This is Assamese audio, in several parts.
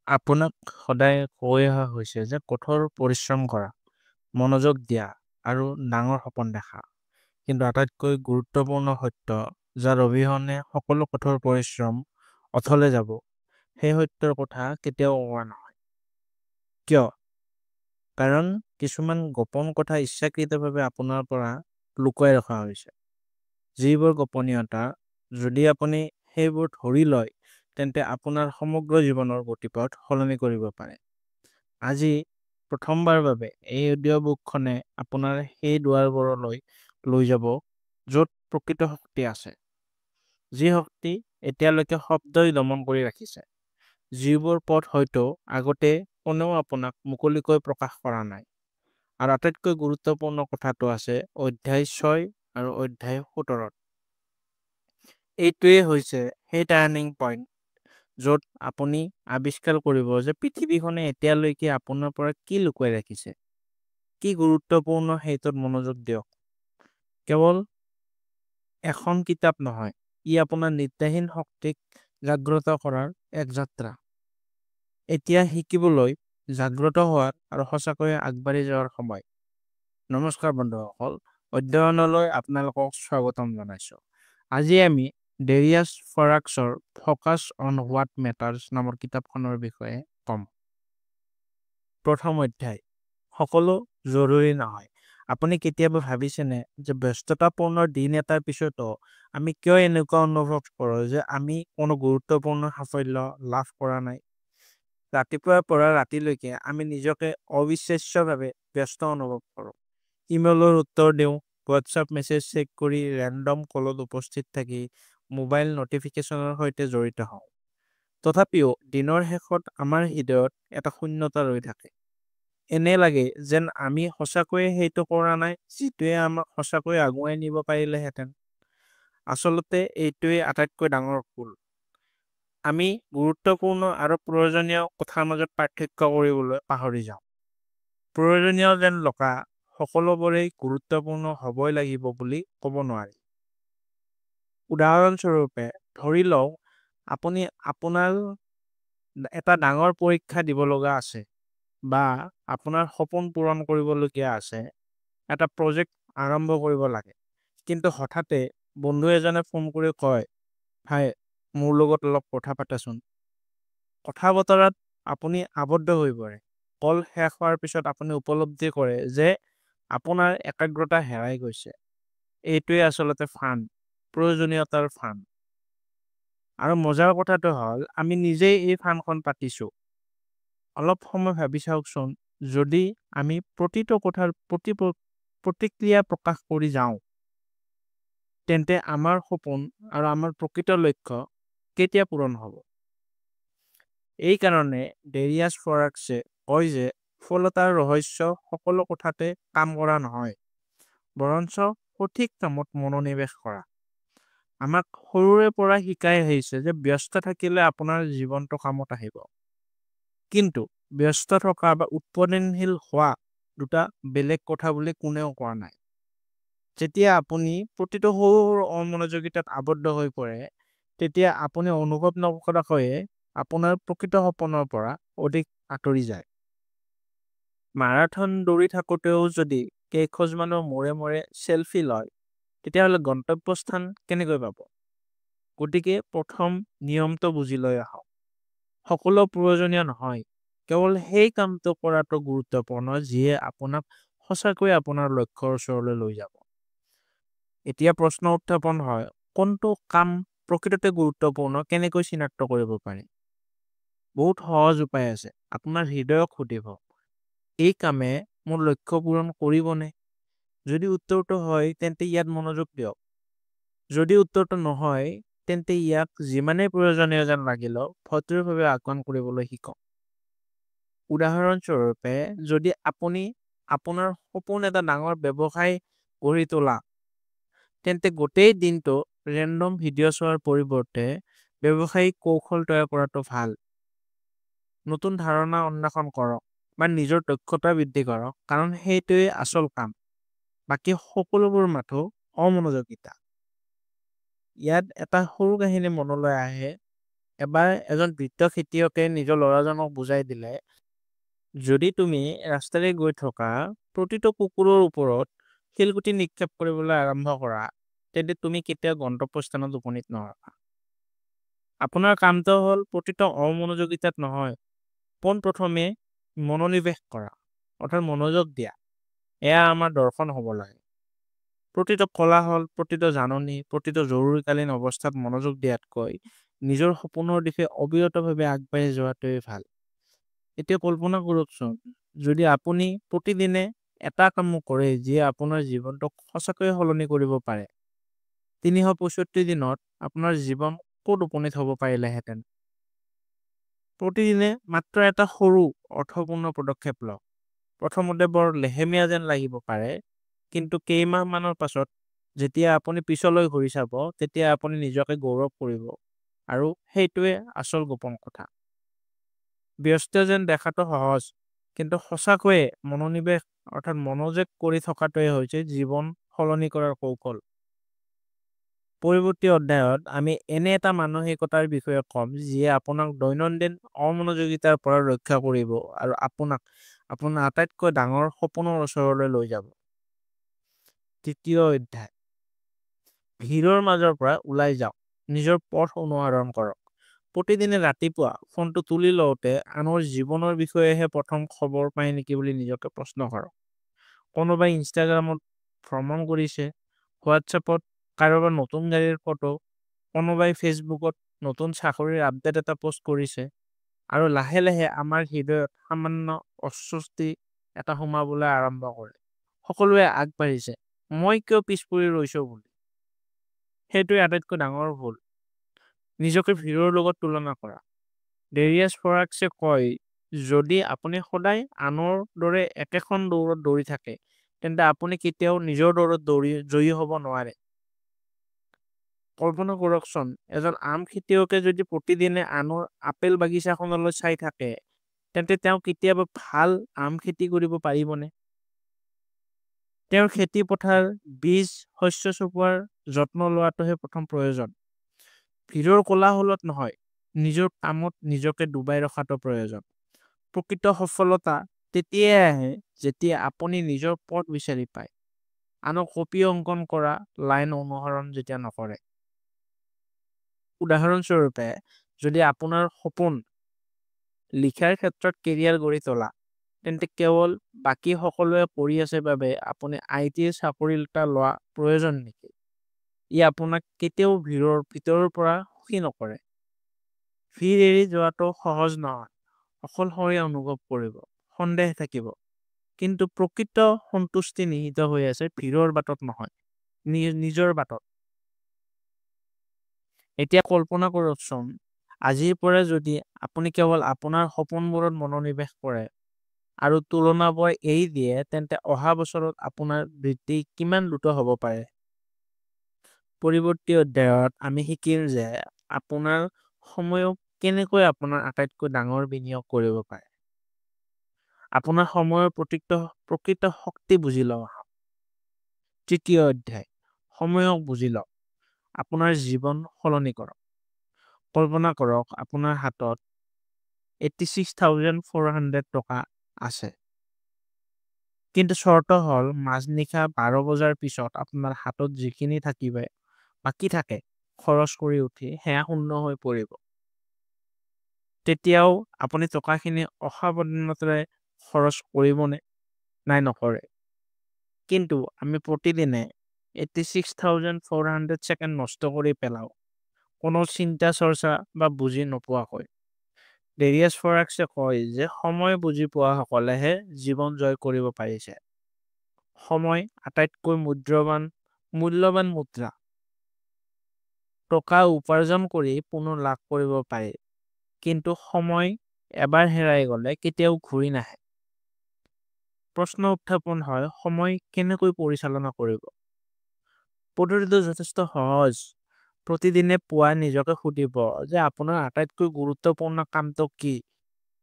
আপোনাক সদায় কৈ অহা হৈছে যে কঠোৰ পৰিশ্ৰম কৰা, মনোযোগ দিয়া আৰু ডাঙৰ সপোন দেখা। কিন্তু আটাইতকৈ গুৰুত্বপূৰ্ণ সত্য, যাৰ অবিহনে সকলো কঠোৰ পৰিশ্ৰম অথলে যাব, সেই সত্যৰ কথা কেতিয়াও কোৱা নহয়। কিয়? কাৰণ কিছুমান গোপন কথা ইচ্ছাকৃতভাৱে আপোনাৰ পৰা লুকুৱাই ৰখা হৈছে। যিবোৰ গোপনীয়তা, যদি আপুনি সেইবোৰ ধৰি লয়, তেন্তে আপোনাৰ সমগ্ৰ জীৱনৰ গতিপথ সলনি কৰিব পাৰে। আজি প্ৰথমবাৰৰ বাবে এই অডিঅ'বুকখনে আপোনাৰ সেই দুৱাৰবোৰলৈ লৈ যাব, য'ত প্ৰকৃত শক্তি আছে। যি শক্তি এতিয়ালৈকে শব্দই দমন কৰি ৰাখিছে। যিবোৰ পথ হয়তো আগতে কোনেও আপোনাক মুকলিকৈ প্ৰকাশ কৰা নাই। আৰু আটাইতকৈ গুৰুত্বপূৰ্ণ কথাটো আছে অধ্যায় 6 আৰু অধ্যায় 17। এইটোৱেই হৈছে সেই টাৰ্ণিং পইণ্ট, য'ত আপুনি আৱিষ্কাৰ কৰিব যে পৃথিৱীখনে এতিয়ালৈকে আপোনাৰ পৰা কি লুকুৱাই ৰাখিছে। কি গুৰুত্বপূৰ্ণ সেইটোত মনোযোগ দিয়ক। কেৱল এখন কিতাপ নহয়, ই আপোনাৰ নিদ্ৰাহীন শক্তিক জাগ্ৰত কৰাৰ এক যাত্ৰা। এতিয়া শিকিবলৈ, জাগ্ৰত হোৱাৰ আৰু সঁচাকৈয়ে আগবাঢ়ি যোৱাৰ সময়। নমস্কাৰ বন্ধুসকল, অধ্যয়নলৈ আপোনালোকক স্বাগতম জনাইছোঁ। আজি আমি ডেৰিয়াছ ফৰাক্সৰ ফ'কাছ অন হোৱাট মেটাৰ্ছ নামৰ কিতাপখনৰ বিষয়ে ক'ম। প্ৰথম অধ্যায়, সকলো জৰুৰী নহয়। আপুনি কেতিয়াবা ভাবিছেনে যে ব্যস্ততাপূৰ্ণ দিন এটাৰ পিছতো আমি কিয় এনেকুৱা অনুভৱ কৰোঁ যে আমি কোনো গুৰুত্বপূৰ্ণ সাফল্য লাভ কৰা নাই? ৰাতিপুৱাৰ পৰা ৰাতিলৈকে আমি নিজকে অবিশ্বাস্যভাৱে ব্যস্ত অনুভৱ কৰোঁ। ইমেইলৰ উত্তৰ দিওঁ, হোৱাটছআপ মেছেজ চেক কৰি, ৰেণ্ডম কলত উপস্থিত থাকি, মোবাইল নটিফিকেশ্যনৰ সৈতে জড়িত হওঁ। তথাপিও দিনৰ শেষত আমাৰ হৃদয়ত এটা শূন্যতা ৰৈ থাকে। এনে লাগে যেন আমি সঁচাকৈয়ে সেইটো কৰা নাই, যিটোৱে আমাক সঁচাকৈয়ে আগুৱাই নিব পাৰিলেহেঁতেন। আচলতে এইটোৱেই আটাইতকৈ ডাঙৰ ভুল। আমি গুৰুত্বপূৰ্ণ আৰু প্ৰয়োজনীয় কথাৰ মাজত পাৰ্থক্য কৰিবলৈ পাহৰি যাওঁ। প্ৰয়োজনীয় যেন লগা সকলোবোৰেই গুৰুত্বপূৰ্ণ হ'বই লাগিব বুলি ক'ব নোৱাৰি। উদাহৰণস্বৰূপে, ধৰি লওক আপুনি আপোনাৰ এটা ডাঙৰ পৰীক্ষা দিব লগা আছে, বা আপোনাৰ সপোন পূৰণ কৰিবলগীয়া আছে, এটা প্ৰজেক্ট আৰম্ভ কৰিব লাগে। কিন্তু হঠাতে বন্ধু এজনে ফোন কৰি কয়, "হাই, মোৰ লগত অলপ কথা পাতাচোন।" কথা বতৰাত আপুনি আবদ্ধ হৈ পৰে। কল শেষ হোৱাৰ পিছত আপুনি উপলব্ধি কৰে যে আপোনাৰ একাগ্ৰতা হেৰাই গৈছে। এইটোৱে আচলতে ফান, প্ৰয়োজনীয়তাৰ ফান। আৰু মজাৰ কথাটো হ'ল, আমি নিজেই এই ফানখন পাতিছোঁ। অলপ সময় ভাবি চাওকচোন, যদি আমি প্ৰতিটো কথাৰ প্ৰতিক্ৰিয়া প্ৰকাশ কৰি যাওঁ, তেন্তে আমাৰ সপোন আৰু আমাৰ প্ৰকৃত লক্ষ্য কেতিয়া পূৰণ হ'ব? এই কাৰণে ডেৰিয়াছ ফৰাক্সে কয় যে সফলতাৰ ৰহস্য সকলো কথাতে কাম কৰা নহয়, বৰঞ্চ সঠিক কামত মনোনিৱেশ কৰা। আমাক সৰুৰে পৰা শিকাই আহিছে যে ব্যস্ত থাকিলে আপোনাৰ জীৱনটো কামত আহিব। কিন্তু ব্যস্ত থকা বা উৎপাদনশীল হোৱা দুটা বেলেগ কথা বুলি কোনেও কোৱা নাই। যেতিয়া আপুনি প্ৰতিটো সৰু সৰু অমনোযোগিতাত আবদ্ধ হৈ পৰে, তেতিয়া আপুনি অনুভৱ নকৰাকৈয়ে আপোনাৰ প্ৰকৃত সপোনৰ পৰা অধিক আঁতৰি যায়। মাৰাথন দৌৰি থাকোঁতেও যদি কেইখোজমানৰ মূৰে মূৰে চেলফি লয়, তেতিয়াহ'লে গন্তব্যস্থান কেনেকৈ পাব? গতিকে প্ৰথম নিয়মটো বুজি লৈ আহক। সকলো প্ৰয়োজনীয় নহয়, কেৱল সেই কামটো কৰাটো গুৰুত্বপূৰ্ণ যিয়ে আপোনাক সঁচাকৈয়ে আপোনাৰ লক্ষ্যৰ ওচৰলৈ লৈ যাব। এতিয়া প্ৰশ্ন উত্থাপন হয়, কোনটো কাম প্ৰকৃততে গুৰুত্বপূৰ্ণ কেনেকৈ চিনাক্ত কৰিব পাৰি? বহুত সহজ উপায় আছে। আপোনাৰ হৃদয়ক সুধিব, এই কামে মোৰ লক্ষ্য পূৰণ কৰিবনে? যদি উত্তৰটো হয়, তেন্তে ইয়াত মনোযোগ দিয়ক। যদি উত্তৰটো নহয়, তেন্তে ইয়াক যিমানেই প্ৰয়োজনীয় যেন লাগিলেও ভদ্ৰভাৱে আহ্বান কৰিবলৈ শিকক। উদাহৰণস্বৰূপে, যদি আপুনি আপোনাৰ সপোন এটা ডাঙৰ ব্যৱসায় গঢ়ি তোলা, তেন্তে গোটেই দিনটো ৰেণ্ডম ভিডিঅ' চোৱাৰ পৰিৱৰ্তে ব্যৱসায়িক কৌশল তৈয়াৰ কৰাটো ভাল। নতুন ধাৰণা অন্বেষণ কৰক বা নিজৰ দক্ষতা বৃদ্ধি কৰক, কাৰণ সেইটোৱেই আচল কাম। বাকী সকলোবোৰ মাথো অমনোযোগিতা। ইয়াত এটা সৰু কাহিনী মনলৈ আহে। এবাৰ এজন বৃদ্ধ খেতিয়কে নিজৰ ল'ৰাজনক বুজাই দিলে, যদি তুমি ৰাস্তাৰে গৈ থকা প্ৰতিটো কুকুৰৰ ওপৰত শিলগুটি নিক্ষেপ কৰিবলৈ আৰম্ভ কৰা, তেন্তে তুমি কেতিয়াও গন্তব্যস্থানত উপনীত নহবা। আপোনাৰ কামটো হ'ল প্ৰতিটো অমনোযোগিতাত নহয়, পোনপ্ৰথমে মনোনিৱেশ কৰা, অৰ্থাৎ মনোযোগ দিয়া। এয়া আমাৰ দৰ্শন হ'ব লাগে। প্ৰতিটো কোলাহল, প্ৰতিটো জাননী, প্ৰতিটো জৰুৰীকালীন অৱস্থাত মনোযোগ দিয়াতকৈ নিজৰ সপোনৰ দিশে অবিৰতভাৱে আগবাঢ়ি যোৱাটোৱে ভাল। এতিয়া কল্পনা কৰকচোন, যদি আপুনি প্ৰতিদিনে এটা কাম কৰে যিয়ে আপোনাৰ জীৱনটোক সঁচাকৈয়ে সলনি কৰিব পাৰে, 365 দিনত আপোনাৰ জীৱন ক'ত উপনীত হ'ব পাৰিলেহেঁতেন? প্ৰতিদিনে মাত্ৰ এটা সৰু অৰ্থপূৰ্ণ পদক্ষেপ লওক। প্ৰথমতে বৰ লেহেমীয়া যেন লাগিব পাৰে, কিন্তু কেইমাহমানৰ পাছত যেতিয়া আপুনি পিছলৈ ঘূৰি চাব, তেতিয়া আপুনি নিজকে গৌৰৱ কৰিব। আৰু সেইটোৱে আচল গোপন কথা। ব্যস্ত যেন দেখাটো সহজ, কিন্তু সঁচাকৈয়ে মনোনিৱেশ অৰ্থাৎ মনোযোগ কৰি থকাটোৱে হৈছে জীৱন সলনি কৰাৰ কৌশল। পৰৱৰ্তী অধ্যায়ত আমি এনে এটা মানসিকতাৰ বিষয়ে ক'ম যিয়ে আপোনাক দৈনন্দিন অমনোযোগিতাৰ পৰা ৰক্ষা কৰিব আৰু আপোনাক আপোনাৰ আটাইতকৈ ডাঙৰ সপোনৰ ওচৰলৈ লৈ যাব। তৃতীয় অধ্যায়, ভিৰৰ মাজৰ পৰা ওলাই যাওক, নিজৰ পথ অনুসৰণ কৰক। প্ৰতিদিনে ৰাতিপুৱা ফোনটো তুলি লওঁতে আনৰ জীৱনৰ বিষয়েহে প্ৰথম খবৰ পায় নেকি বুলি নিজকে প্ৰশ্ন কৰক। কোনোবাই ইনষ্টাগ্ৰামত ভ্ৰমণ কৰিছে, হোৱাটছএপত কাৰোবাৰ নতুন গাড়ীৰ ফটো, কোনোবাই ফেচবুকত নতুন চাকৰিৰ আপডেট এটা পোষ্ট কৰিছে, আৰু লাহে লাহে আমাৰ হৃদয়ত সামান্য অস্বস্তি এটা সোমাবলৈ আৰম্ভ কৰে। সকলোৱে আগবাঢ়িছে, মই কিয় পিছ পৰি ৰৈছো বুলি। সেইটোৱে আটাইতকৈ ডাঙৰ ভুল, নিজকে ভিৰৰ লগত তুলনা কৰা। ডেৰিয়াছ ফৰাক্সে কয়, যদি আপুনি সদায় আনৰ দৰে একেখন দৌৰত দৌৰি থাকে, তেন্তে আপুনি কেতিয়াও নিজৰ দৌৰত জয়ী হ'ব নোৱাৰে। কল্পনা কৰকচোন, এজন আম খেতিয়কে যদি প্ৰতিদিনে আনৰ আপেল বাগিচাখনলৈ চাই থাকে, তেন্তে তেওঁ কেতিয়াবা ভাল আম খেতি কৰিব পাৰিবনে? তেওঁৰ খেতি পথাৰ, বীজ, শস্য চপোৱাৰ যত্ন লোৱাটোহে প্ৰথম প্ৰয়োজন। ভিৰৰ কোলাহলত নহয়, নিজৰ কামত নিজকে ডুবাই ৰখাটো প্ৰয়োজন। প্ৰকৃত সফলতা তেতিয়াই আহে যেতিয়া আপুনি নিজৰ পথ বিচাৰি পায়, আনক কপি অংকন কৰা লাইন অনুসৰণ যেতিয়া নকৰে। উদাহৰণস্বৰূপে, যদি আপোনাৰ সপোন লিখাৰ ক্ষেত্ৰত কেৰিয়াৰ গঢ়ি তোলা, তেন্তে কেৱল বাকী সকলোৱে কৰি আছে বাবে আপুনি IT চাকৰি এটা লোৱা প্ৰয়োজন নেকি? ই আপোনাক কেতিয়াও ভিৰৰ ভিতৰৰ পৰা সুখী নকৰে। ভিৰ এৰি যোৱাটো সহজ নহয়, অকলশৰীয়া অনুভৱ কৰিব, সন্দেহ থাকিব, কিন্তু প্ৰকৃত সন্তুষ্টি নিহিত হৈ আছে ভিৰৰ বাটত নহয়, নিজৰ বাটত। এতিয়া কল্পনা কৰকচোন, আজিৰ পৰা যদি আপুনি কেৱল আপোনাৰ সপোনবোৰত মনোনিৱেশ কৰে আৰু তুলনা এৰি দিয়ে, তেন্তে অহা বছৰত আপোনাৰ বৃদ্ধি কিমান দ্ৰুত হ'ব পাৰে। পৰৱৰ্তী অধ্যায়ত আমি শিকিম যে আপোনাৰ সময়ক কেনেকৈ আপোনাৰ আটাইতকৈ ডাঙৰ বিনিয়োগ কৰিব পাৰে। আপোনাৰ সময়ৰ প্ৰকৃত শক্তি বুজি লওক। তৃতীয় অধ্যায়, সময়ক বুজি লওক, আপোনাৰ জীৱন সলনি কৰক। কল্পনা কৰক আপোনাৰ হাতত 86,400 টকা আছে, কিন্তু চৰ্ত হ'ল মাজনিশা 12 বজাৰ পিছত আপোনাৰ হাতত যিখিনি বাকী থাকে খৰচ কৰি উঠি সেয়া শূন্য হৈ পৰিব। তেতিয়াও আপুনি টকাখিনি অসাৱধানতাৰে খৰচ কৰিবনে? নাই, নকৰে। কিন্তু আমি প্ৰতিদিনে 86,400 ছেকেণ্ড নষ্ট কৰি পেলাওঁ, কোনো চিন্তা চৰ্চা বা বুজি নোপোৱাকৈ। ডেৰিয়াছ ফৰাক্সে কয় যে সময় বুজি পোৱা সকলেহে জীৱন জয় কৰিব পাৰিছে। সময় আটাইতকৈ মূল্যৱান মুদ্ৰা। টকা উপাৰ্জন কৰি পুনৰ লাভ কৰিব পাৰি, কিন্তু সময় এবাৰ হেৰাই গ'লে কেতিয়াও ঘূৰি নাহে। প্ৰশ্ন উত্থাপন হয়, সময় কেনেকৈ পৰিচালনা কৰিব? পদ্ধতিটো যথেষ্ট সহজ। প্ৰতিদিনে পুৱা নিজকে সুধিব যে আপোনাৰ আটাইতকৈ গুৰুত্বপূৰ্ণ কামটো কি,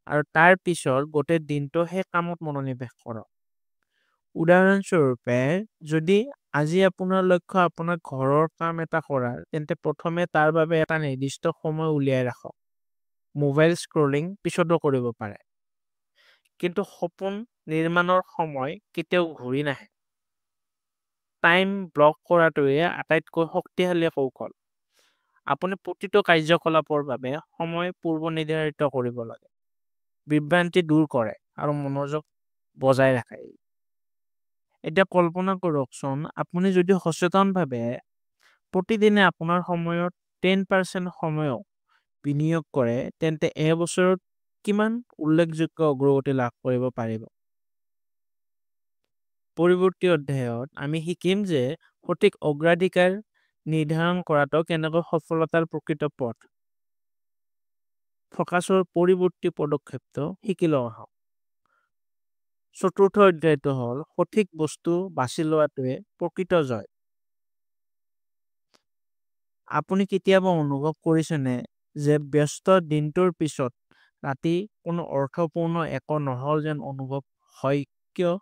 আৰু তাৰ পিছত গোটেই দিনটো সেই কামত মনোনিৱেশ কৰক। উদাহৰণস্বৰূপে, যদি আজি আপোনাৰ লক্ষ্য আপোনাৰ ঘৰৰ কাম এটা কৰাৰ, তেন্তে প্ৰথমে তাৰ বাবে এটা নিৰ্দিষ্ট সময় উলিয়াই ৰাখক। মোবাইল স্ক্ৰলিং পিছতো কৰিব পাৰে। কিন্তু সপোন নিৰ্মাণৰ সময় কেতিয়াও ঘূৰি নাহে। টাইম ব্লক কৰাটোৱে আটাইতকৈ শক্তিশালী কৌশল। আপুনি প্ৰতিটো কাৰ্যকলাপৰ বাবে সময় পূৰ্ব নিৰ্ধাৰিত কৰিব লাগে। বিভ্ৰান্তি দূৰ কৰে আৰু মনোযোগ বজাই ৰাখে। এতিয়া কল্পনা কৰকচোন, আপুনি যদি সচেতনভাৱে প্ৰতিদিনে আপোনাৰ সময়ত 10% সময়ও বিনিয়োগ কৰে, তেন্তে এবছৰত কিমান উল্লেখযোগ্য অগ্ৰগতি লাভ কৰিব পাৰিব। পৰৱৰ্তী অধ্যায়ত আমি শিকিম যে সঠিক অগ্ৰাধিকাৰ নিৰ্ধাৰণ কৰাটো কেনেকৈ সফলতাৰ প্ৰকৃত পথ। ফকাছৰ পৰৱৰ্তী পদক্ষেপটো শিকি লওঁ আহক। চতুৰ্থ অধ্যায়টো হ'ল সঠিক বস্তু বাছি লোৱাটোৱে প্ৰকৃত জয়। আপুনি কেতিয়াবা অনুভৱ কৰিছেনে যে ব্যস্ত দিনটোৰ পিছত ৰাতি কোনো অৰ্থপূৰ্ণ একো নহ'ল যেন অনুভৱ হয়? কিয়?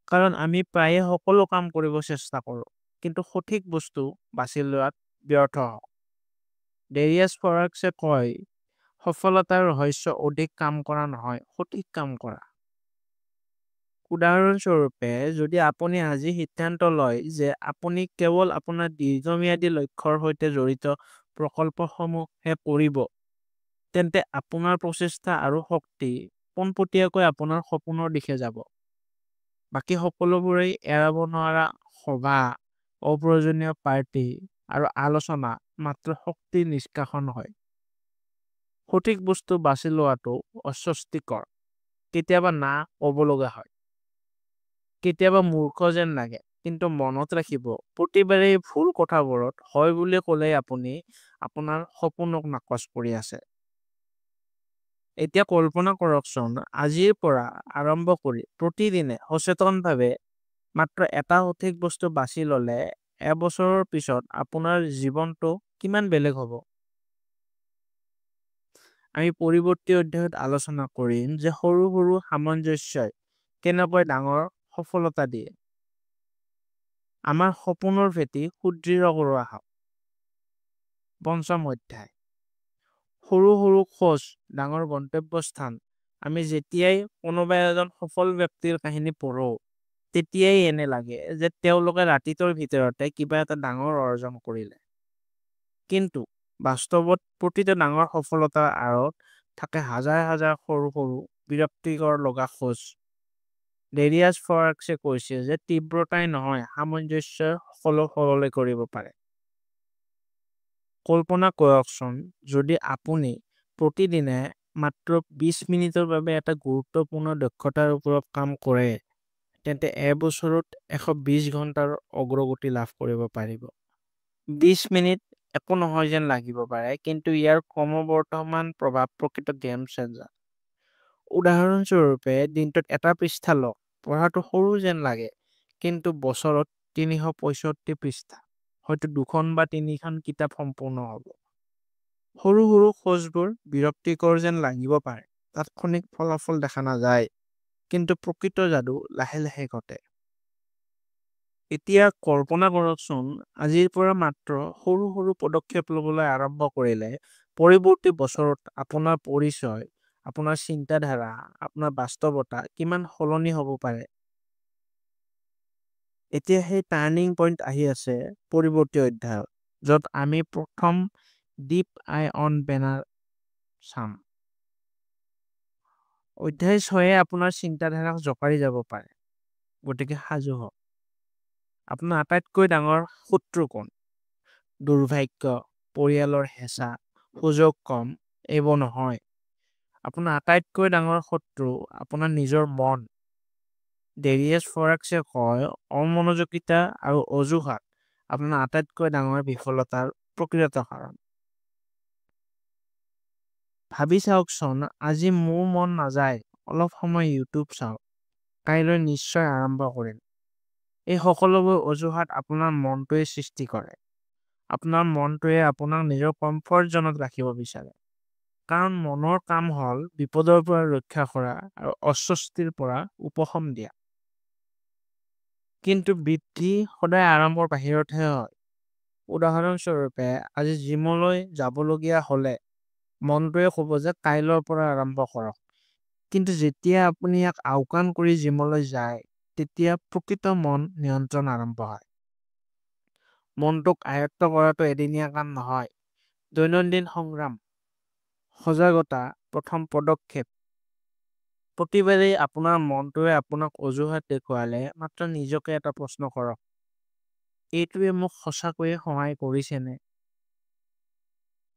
কাৰণ আমি প্ৰায়ে সকলো কাম কৰিব চেষ্টা কৰোঁ, কিন্তু সঠিক বস্তু বাছি লোৱাত ব্যৰ্থ হওঁ। ডেৰিয়াছ ফৰাক্সে কয়, সফলতাৰ ৰহস্য অধিক কাম কৰা নহয়, সঠিক কাম কৰা। উদাহৰণস্বৰূপে, যদি আপুনি আজি সিদ্ধান্ত লয় যে আপুনি কেৱল আপোনাৰ দীৰ্ঘম্যাদী লক্ষ্যৰ সৈতে জড়িত প্ৰকল্পসমূহহে কৰিব, তেন্তে আপোনাৰ প্ৰচেষ্টা আৰু শক্তি পোনপটীয়াকৈ আপোনাৰ সপোনৰ দিশে যাব। বাকী সকলোবোৰেই এৰাব নোৱাৰা সভা, অপ্ৰয়োজনীয় পাৰ্টি আৰু আলোচনা মাত্ৰ শক্তি নিষ্কাশন হয়। সঠিক বস্তু বাছি লোৱাটো অস্বস্তিকৰ। কেতিয়াবা না ক'ব লগা হয়। কেতিয়াবা মূৰ্খ যেন লাগে, কিন্তু মনত ৰাখিব, প্ৰতিবাৰেই ভুল কথাবোৰত হয় বুলি ক'লে আপুনি আপোনাৰ সপোনক নাকচ কৰি আছে। এতিয়া কল্পনা কৰকচোন, আজিৰ পৰা আৰম্ভ কৰি প্ৰতিদিনে সচেতনভাৱে মাত্ৰ এটা সঠিক বস্তু বাছি ল'লে এবছৰৰ পিছত আপোনাৰ জীৱনটো কিমান বেলেগ হ'ব। আমি পৰৱৰ্তী অধ্যায়ত আলোচনা কৰিম যে সৰু সৰু সামঞ্জস্যই কেনেকৈ ডাঙৰ সফলতা দিয়ে। আমাৰ সপোনৰ ভেটি সুদৃঢ় কৰোৱা আহক। পঞ্চম অধ্যায়, সৰু সৰু খোজ ডাঙৰ গন্তব্যস্থান। আমি যেতিয়াই কোনোবা এজন সফল ব্যক্তিৰ কাহিনী পঢ়ো, তেতিয়াই এনে লাগে যে তেওঁলোকে ৰাতিটোৰ ভিতৰতে কিবা এটা ডাঙৰ অৰ্জন কৰিলে। কিন্তু বাস্তৱত প্ৰতিটো ডাঙৰ সফলতাৰ আঁৰত থাকে হাজাৰ হাজাৰ সৰু সৰু বিৰক্তিকৰ লগা খোজ। ডেৰিয়াছ ফৰাক্সে কৈছে যে তীব্ৰতাই নহয়, সামঞ্জস্যই সকলো সলনি কৰিব পাৰে। কল্পনা কৰকচোন, যদি আপুনি প্ৰতিদিনে মাত্ৰ 20 মিনিটৰ বাবে এটা গুৰুত্বপূৰ্ণ দক্ষতাৰ ওপৰত কাম কৰে, তেন্তে এবছৰত 120 ঘণ্টাৰ অগ্ৰগতি লাভ কৰিব পাৰিব। 20 মিনিট একো নহয় যেন লাগিব পাৰে, কিন্তু ইয়াৰ ক্ৰমবৰ্ধমান প্ৰভাৱ প্ৰকৃত গেম চেঞ্জাৰ। উদাহৰণস্বৰূপে, দিনটোত এটা পৃষ্ঠা লওক। পঢ়াটো সৰু যেন লাগে, কিন্তু বছৰত 365 পৃষ্ঠা, হয়তো 2খন বা 3খন কিতাপ সম্পূৰ্ণ হ'ব। সৰু সৰু খোজবোৰ বিৰক্তিকৰ যেন লাগিব পাৰে, তাৎক্ষণিক ফলাফল দেখা নাযায়, কিন্তু প্ৰকৃত যাদু লাহে লাহে ঘটে। এতিয়া কল্পনা কৰকচোন, আজিৰ পৰা মাত্ৰ সৰু সৰু পদক্ষেপ ল'বলৈ আৰম্ভ কৰিলে পৰৱৰ্তী বছৰত আপোনাৰ পৰিচয়, আপোনাৰ চিন্তাধাৰা, আপোনাৰ বাস্তৱতা কিমান সলনি হ'ব পাৰে। এতিয়া সেই টাৰ্ণিং পইণ্ট আহি আছে পৰৱৰ্তী অধ্যায়ত, য'ত আমি প্ৰথম ডিপ আই অন বেনাৰ চাম। অধ্যায় 6 আপোনাৰ চিন্তাধাৰাক জোকাৰি যাব পাৰে, গতিকে সাজু হওক। আপোনাৰ আটাইতকৈ ডাঙৰ শত্ৰু কোন? দুৰ্ভাগ্য, পৰিয়ালৰ হেঁচা, সুযোগ কম, এইবোৰ নহয়। আপোনাৰ আটাইতকৈ ডাঙৰ শত্ৰু আপোনাৰ নিজৰ মন। ডেৰিয়াছ ফৰাক্সে কয়, অমনোযোগিতা আৰু অজুহাত আপোনাৰ আটাইতকৈ ডাঙৰ বিফলতাৰ প্ৰকৃত কাৰণ। ভাবি চাওকচোন, আজি মোৰ মন নাযায়, অলপ সময় ইউটিউব চাওক, কাইলৈ নিশ্চয় আৰম্ভ কৰিম। এই সকলোবোৰ অজুহাত আপোনাৰ মনটোৱে সৃষ্টি কৰে। আপোনাৰ মনটোৱে আপোনাক নিজৰ কমফৰ্ট জোনত ৰাখিব বিচাৰে। কাৰণ মনৰ কাম হ'ল বিপদৰ পৰা ৰক্ষা কৰা আৰু অস্বস্তিৰ পৰা উপশম দিয়া। কিন্তু বৃদ্ধি সদায় আৰম্ভৰ বাহিৰতহে হয়। উদাহৰণস্বৰূপে, আজি জিমলৈ যাবলগীয়া হ'লে মনটোৱে ক'ব যে কাইলৈৰ পৰা আৰম্ভ কৰক। কিন্তু যেতিয়া আপুনি ইয়াক আওকাণ কৰি জিমলৈ যায়, তেতিয়া প্ৰকৃত মন নিয়ন্ত্ৰণ আৰম্ভ হয়। মনটোক আয়ত্ত কৰাটো এদিনীয়া কাম নহয়, দৈনন্দিন সংগ্ৰাম। সজাগতা প্ৰথম পদক্ষেপ। প্ৰতিবাৰেই আপোনাৰ মনটোৱে আপোনাক অজুহাত দেখুৱালে মাত্ৰ নিজকে এটা প্ৰশ্ন কৰক, এইটোৱে মোক সঁচাকৈয়ে সহায় কৰিছেনে?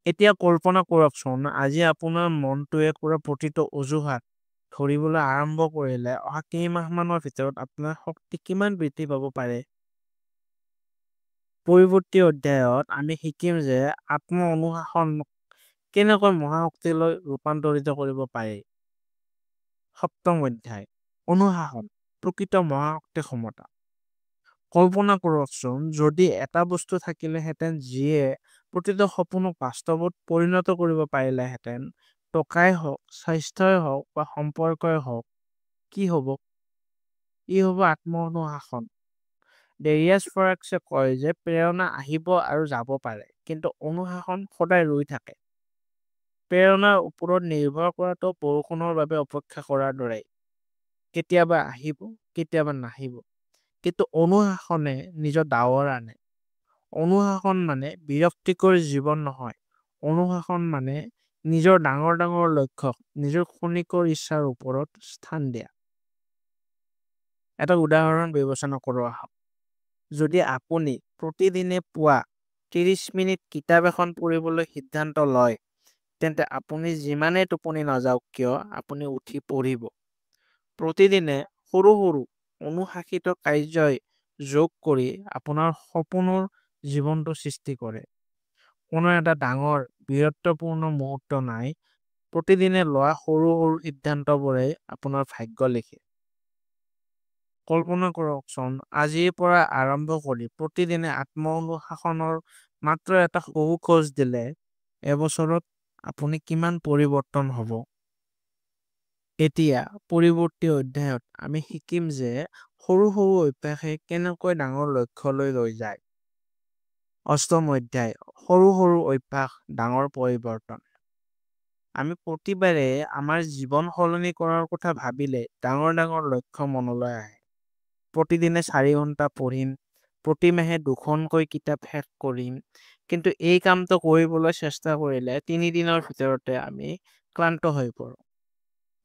এতিয়া কল্পনা কৰকচোন, আজি আপোনাৰ মনটোৱে কৰা প্ৰতিটো অজুহাত ধৰিবলৈ আৰম্ভ কৰিলে অহা কেইমাহমানৰ ভিতৰত আপোনাৰ শক্তি কিমান বৃদ্ধি পাব পাৰে। পৰৱৰ্তী অধ্যায়ত আমি শিকিম যে আত্ম অনুশাসন কেনেকৈ মহাশক্তিলৈ ৰূপান্তৰিত কৰিব পাৰি। সপ্তম অধ্যায়, অনুশাসন প্ৰকৃত মহাশক্তি ক্ষমতা। কল্পনা কৰকচোন, যদি এটা বস্তু থাকিলেহেঁতেন যিয়ে প্ৰতিটো সপোনক বাস্তৱত পৰিণত কৰিব পাৰিলেহেঁতেন, টকাই হওক, স্বাস্থ্যই হওক বা সম্পৰ্কই হওক, কি হ'ব? ই হ'ব আত্ম অনুশাসন। ডেৰিয়াছ ফৰাক্সে কয় যে প্ৰেৰণা আহিব আৰু যাব পাৰে, কিন্তু অনুশাসন সদায় ৰৈ থাকে। প্ৰেৰণাৰ ওপৰত নিৰ্ভৰ কৰাটো বৰষুণৰ বাবে অপেক্ষা কৰাৰ দৰে। কেতিয়াবা আহিব, কেতিয়াবা নাহিব, কিন্তু অনুশাসনে নিজৰ ডাৱৰ আনে। অনুশাসন মানে বিৰক্তিকৰ জীৱন নহয়। অনুশাসন মানে নিজৰ ডাঙৰ ডাঙৰ লক্ষ্যক নিজৰ ক্ষণিকৰ ইচ্ছাৰ ওপৰত স্থান দিয়া। এটা উদাহৰণ বিবেচনা কৰোঁ আহক। যদি আপুনি প্ৰতিদিনে পুৱা 30 মিনিট কিতাপ এখন পঢ়িবলৈ সিদ্ধান্ত লয়, তেন্তে আপুনি যিমানেই টোপনি নাযাওক কিয়, আপুনি উঠি পঢ়িব। প্ৰতিদিনে সৰু সৰু অনুশাসিত কাৰ্যই যোগ কৰি আপোনাৰ সপোনৰ জীৱনটো সৃষ্টি কৰে। কোনো এটা ডাঙৰ বীৰত্বপূৰ্ণ মুহূৰ্ত নাই, প্ৰতিদিনে লোৱা সৰু সৰু সিদ্ধান্তবোৰে আপোনাৰ ভাগ্য লিখে। কল্পনা কৰকচোন, আজিৰ পৰা আৰম্ভ কৰি প্ৰতিদিনে আত্ম অনুশাসনৰ মাত্ৰ এটা সৰু খোজ দিলে এবছৰত আপুনি কিমান পৰিৱৰ্তন হ'ব। এতিয়া পৰৱৰ্তী অধ্যায়ত আমি শিকিম যে সৰু সৰু অভ্যাসে কেনেকৈ ডাঙৰ লক্ষ্যলৈ লৈ যায়। অষ্টম অধ্যায়, সৰু সৰু অভ্যাস ডাঙৰ পৰিৱৰ্তন। আমি প্ৰতিবাৰে আমাৰ জীৱন সলনি কৰাৰ কথা ভাবিলে ডাঙৰ ডাঙৰ লক্ষ্য মনলৈ আহে। প্ৰতিদিনে 4 ঘণ্টা পঢ়িম, প্ৰতি মাহে 2খনকৈ কিতাপ শেষ কৰিম, কিন্তু এই কামটো কৰিবলৈ চেষ্টা কৰিলে 3 দিনৰ ভিতৰতে আমি ক্লান্ত হৈ পৰোঁ।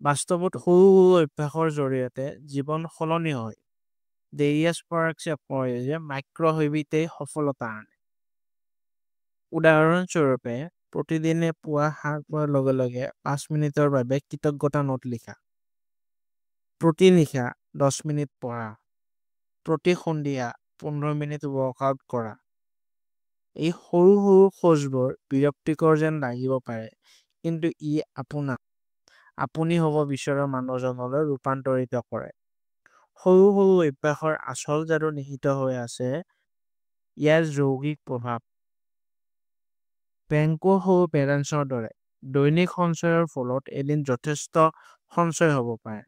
বাস্তৱত সৰু সৰু অভ্যাসৰ জৰিয়তে জীৱন সলনি হয়। ডেৰিয়াছ ফৰাক্সে কয় যে মাইক্ৰ হেবিটেই সফলতা আনে। উদাহৰণস্বৰূপে, প্ৰতিদিনে পুৱা সাৰ পোৱাৰ লগে লগে 5 মিনিটৰ বাবে কৃতজ্ঞতা নোট লিখা, প্ৰতি নিশা 10 মিনিট পঢ়া, প্ৰতি সন্ধিয়া 15 মিনিট ৱৰ্কআউট কৰা। এই সৰু সৰু খোজবোৰ বিৰক্তিকৰ যেন লাগিব পাৰে, কিন্তু ই আপুনি হ'ব বিচৰা মানুহজনলৈ ৰূপান্তৰিত কৰে। সৰু সৰু অভ্যাসৰ আচল যাদু নিহিত হৈ আছে ইয়াৰ যৌগিক প্ৰভাৱ। বেংকৰ সৰু বেলেন্সৰ দৰে দৈনিক সঞ্চয়ৰ ফলত এদিন যথেষ্ট সঞ্চয় হ'ব পাৰে।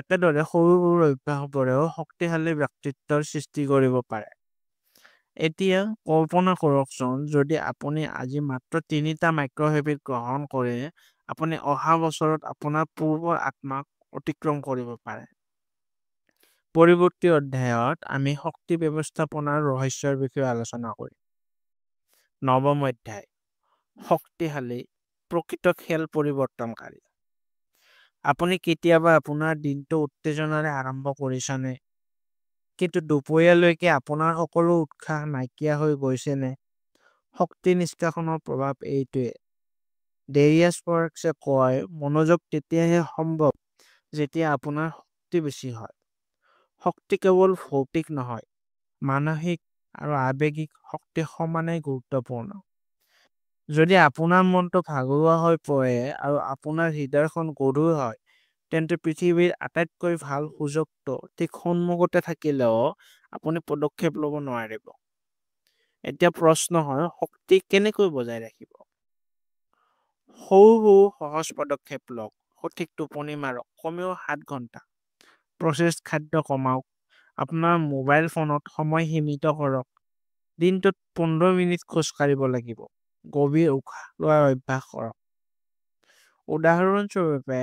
একেদৰে সৰু সৰু অভ্যাসবোৰেও শক্তিশালী ব্যক্তিত্বৰ সৃষ্টি কৰিব পাৰে। এতিয়া কল্পনা কৰকচোন, যদি আপুনি আজি মাত্ৰ 3টা মাইক্ৰ হেবিট গ্ৰহণ কৰে, আপুনি অহা বছৰত আপোনাৰ পূৰ্বৰ আত্মাক অতিক্ৰম কৰিব পাৰে। পৰৱৰ্তী অধ্যায়ত আমি শক্তি ব্যৱস্থাপনাৰ ৰহস্যৰ বিষয়ে আলোচনা কৰিম। নৱম অধ্যায়, শক্তিশালী প্ৰকৃত খেল পৰিৱৰ্তনকাৰী। আপুনি কেতিয়াবা আপোনাৰ দিনটো উত্তেজনাৰে আৰম্ভ কৰিছেনে? কিন্তু দুপৰীয়ালৈকে আপোনাৰ সকলো উৎসাহ নাইকিয়া হৈ গৈছেনে? শক্তি নিষ্কাশনৰ প্ৰভাৱ এইটোৱে। ডেৰিয়াছ ফৰাক্সে কয়, মনোযোগ তেতিয়াহে সম্ভৱ যেতিয়া আপোনাৰ শক্তি বেছি হয়। শক্তি কেৱল ভৌতিক নহয়, মানসিক আৰু আৱেগিক শক্তি সমানেই গুৰুত্বপূৰ্ণ। যদি আপোনাৰ মনটো ভাগৰুৱা হৈ পৰে আৰু আপোনাৰ হৃদয়খন গধুৰ হয়, তেন্তে পৃথিৱীৰ আটাইতকৈ ভাল সুযোগটো ঠিক সন্মুখতে থাকিলেও আপুনি পদক্ষেপ ল'ব নোৱাৰিব। এতিয়া প্ৰশ্ন হয়, শক্তি কেনেকৈ বজাই ৰাখিব? সৰু সৰু সহজ পদক্ষেপ লওক। সঠিক টোপনি মাৰক, কমেও 7 ঘণ্টা। প্ৰচেছড খাদ্য কমাওক। আপোনাৰ মোবাইল ফোনত সময় সীমিত কৰক। দিনটোত 15 মিনিট খোজ কাঢ়িব লাগিব। গভীৰ উশাহ লোৱাৰ অভ্যাস কৰক। উদাহৰণস্বৰূপে,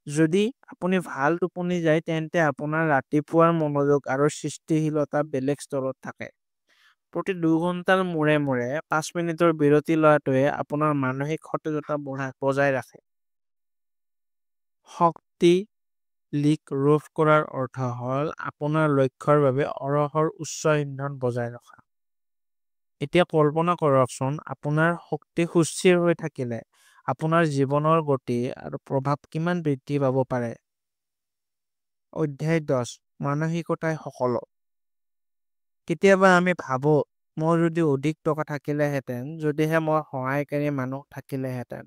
যদি আপুনি ভাল টোপনি যায় তেন্তে আপোনাৰ ৰাতিপুৱাৰ মনোযোগ আৰু সৃষ্টিশীলতা বেলেগ স্তৰত থাকে। প্ৰতি 2 ঘণ্টাৰ মূৰে মূৰে 5 মিনিটৰ বিৰতি লোৱাটোৱে আপোনাৰ মানসিক সতেজতা বজাই ৰাখে। শক্তি লিক ৰোধ কৰাৰ অৰ্থ হ'ল আপোনাৰ লক্ষ্যৰ বাবে অৰহৰ উচ্চ ইন্ধন বজাই ৰখা। এতিয়া কল্পনা কৰকচোন, আপোনাৰ শক্তি সুস্থিৰ হৈ থাকিলে আপোনাৰ জীৱনৰ গতি আৰু প্ৰভাৱ কিমান বৃদ্ধি পাব পাৰে। অধ্যায় 10 মানসিকতাই সকলো। কেতিয়াবা আমি ভাবো, মোৰ যদি অধিক টকা থাকিলেহেঁতেন, যদিহে মই সহায়কাৰী মানুহ থাকিলেহেঁতেন।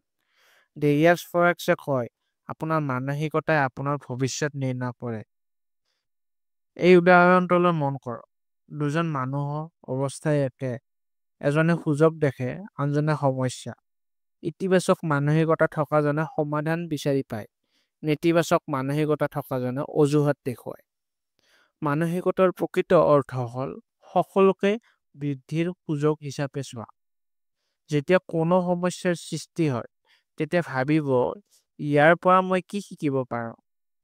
ডেৰিয়াছ ফৰেক্সে কয়, আপোনাৰ মানসিকতাই আপোনাৰ ভৱিষ্যত নিৰ্ণয় কৰে। এই উদাহৰণটোলৈ মন কৰক। দুজন মানুহৰ অৱস্থাই একে। এজনে সুযোগ দেখে, আনজনে সমস্যা। ইতিবাচক মানসিকতা থকাজনে সমাধান বিচাৰি পায়। নেতিবাচক মানসিকতা থকাজনে অজুহাত দেখুৱায়। মানসিকতাৰ প্ৰকৃত অৰ্থ হ'ল সকলোকে বৃদ্ধিৰ সুযোগ হিচাপে চোৱা। যেতিয়া কোনো সমস্যাৰ সৃষ্টি হয়, তেতিয়া ভাবিব, ইয়াৰ পৰা মই কি শিকিব পাৰোঁ?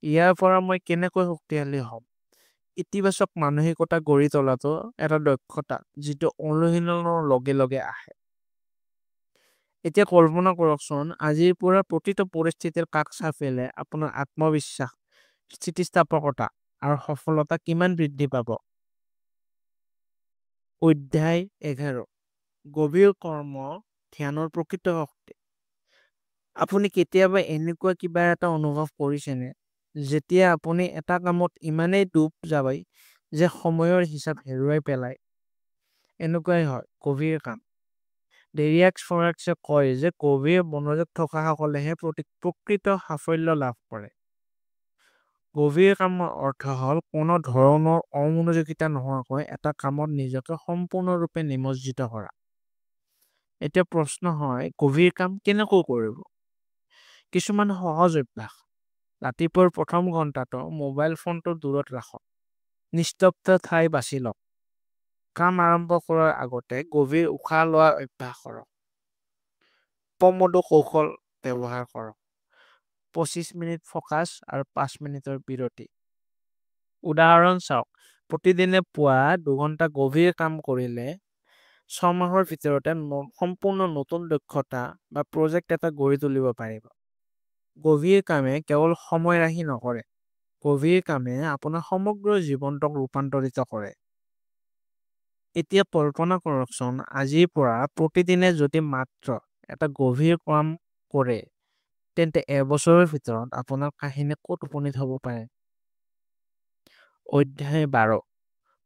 ইয়াৰ পৰা মই কেনেকৈ শক্তিশালী হ'ম? ইতিবাচক মানসিকতা গঢ়ি তোলাটো এটা দক্ষতা যিটো অনুশীলনৰ লগে লগে আহে। এতিয়া কল্পনা কৰকচোন, আজিৰ পৰা প্ৰতিটো পৰিস্থিতিৰ কাষ চাপিলে আপোনাৰ আত্মবিশ্বাস, স্থিতিস্থাপকতা আৰু সফলতা কিমান বৃদ্ধি পাব। অধ্যায় 11 গভীৰ কৰ্ম ধ্যানৰ প্ৰকৃত শক্তি। আপুনি কেতিয়াবা এনেকুৱা কিবা এটা অনুভৱ কৰিছেনে, যেতিয়া আপুনি এটা কামত ইমানেই ডুব যায় যে সময়ৰ হিচাপ হেৰুৱাই পেলায়? এনেকুৱাই হয় গভীৰ কাম। ডেৰিয়াছ ফৰেক্সে কয় যে গভীৰ মনোযোগ থকাসকলেহে প্ৰকৃত সাফল্য লাভ কৰে। গভীৰ কামৰ অৰ্থ হ'ল কোনো ধৰণৰ অমনোযোগিতা নোহোৱাকৈ এটা কামত নিজকে সম্পূৰ্ণৰূপে নিমজ্জিত কৰা। এতিয়া প্ৰশ্ন হয়, গভীৰ কাম কেনেকৈ কৰিব? কিছুমান সহজ অভ্যাস। ৰাতিপুৱাৰ প্ৰথম ঘণ্টাটো মোবাইল ফোনটো দূৰত ৰাখক। নিস্তব্ধ ঠাই বাছি লওক। কাম আৰম্ভ কৰাৰ আগতে গভীৰ উশাহ লোৱাৰ অভ্যাস কৰক। পমোডো কৌশল ব্যৱহাৰ কৰক। 25 মিনিট ফ'কাছ আৰু 5 মিনিটৰ বিৰতি। উদাহৰণ চাওক, প্ৰতিদিনে পুৱা 2 ঘণ্টা গভীৰ কাম কৰিলে 6 মাহৰ ভিতৰতে সম্পূৰ্ণ নতুন দক্ষতা বা প্ৰজেক্ট এটা গঢ়ি তুলিব পাৰিব। গভীৰ কামে কেৱল সময় ৰাহি নকৰে, গভীৰ কামে আপোনাৰ সমগ্ৰ জীৱনটোক ৰূপান্তৰিত কৰে। এতিয়া কল্পনা কৰকচোন, আজিৰ পৰা প্ৰতিদিনে যদি মাত্ৰ এটা গভীৰ কাম কৰে, তেন্তে এবছৰৰ ভিতৰত আপোনাৰ কাহিনী ক'ত উপনীত হ'ব পাৰে। অধ্যায় 12